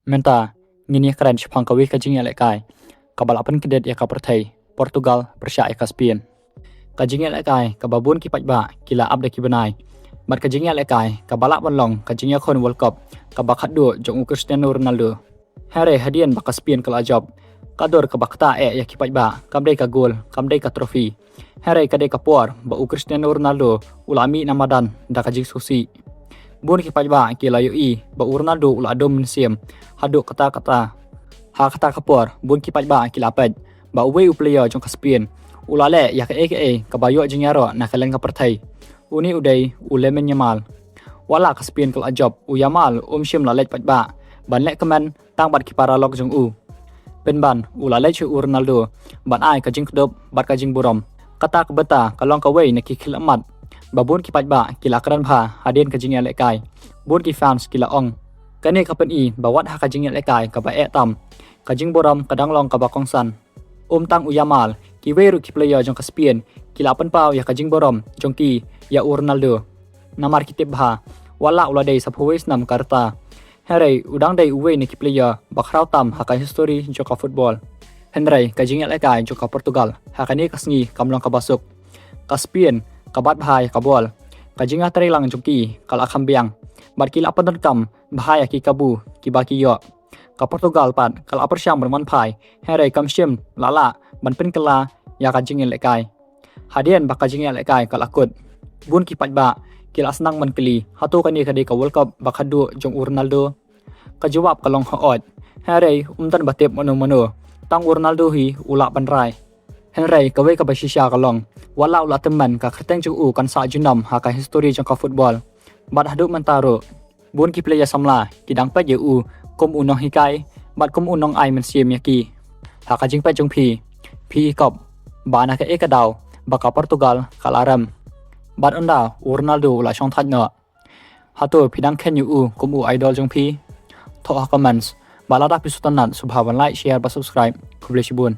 Menta ngini keren Jepang kawi kajing ya lekai. Kabalapan kedet ya kapertai Portugal persya ya Caspian. Kajing ya lekai kababun kipat ba kila abda kibanai. Mat kajing ya lekai kabalak banlong kajing ya kon World Cup kabakat do jong Cristiano Ronaldo. Here hadian ba Caspian kala job. Kador kabakta ya kipat ba kamdai ka gol kamdai ka trofi. Here kadai kapor ba Cristiano Ronaldo ulami namadan da kajing susi. Bun kipat ba kila yoi ba Ronaldo ula adom siam haduk kata-kata ha kata kapor bun kipat ba kila ped ba uwe player jong Caspian ulale ya ka aka kabayo jing yaro na kalen ka pertai uni udai ulemen yamal wala Caspian kal ajob u yamal shim la lej pat ba ban le kaman tang bat kipara lok jong pen ban ulale chu Ronaldo ban ai ka jing kdop bat ka jing burom kata ka beta kalong ka wei na ki khil amat babun kipat ba kila kran pha hadien kajing ya lekai bun ki fans kila ong kane kapen i bawat ha kajing ya lekai ka ba tam kajing boram kadang long ka ba kong san tang uyamal ki weru ki player jong Caspian kila pen pau ya kajing boram jong ki ya Ronaldo namar kitib ha wala uladai saphuwes nam karta here udang dai uwe ni ki player bakrau tam ha ka history jong ka football henry kajing ya lekai jong ka Portugal ha kane kasngi kamlong ka basuk Caspian kabat bahaya kabol kajing atari lang jongki kala kambiang bat kila pan kam bahaya ki kabu ki baki yo ka Portugal pat kala persyam berman pai here kam shim lala ban pen kala ya kajing lekai hadian ba kajing lekai kala kut bun ki pat ba kila senang man keli hatu kani kade ka World Cup bakadu jong Ronaldo ka jawab kalong hoot here tan batep mano tang Ronaldo hi ula panrai Henry kawe ka basisya kalong wala ula teman ka kreteng jung kan sa junam ha ka history jong ka football bat haduk mentaro bun ki playa samla kidang pa u kom unong hikai bat kom unong ai men siem yaki ha ka jing pa jong pi kop bana ka ekadaw baka Portugal kalaram bat onda Ronaldo ula chong that no hatu pidang ken u kom idol jong tho comments balada pisutan nat subhawan like share ba subscribe kubleshibun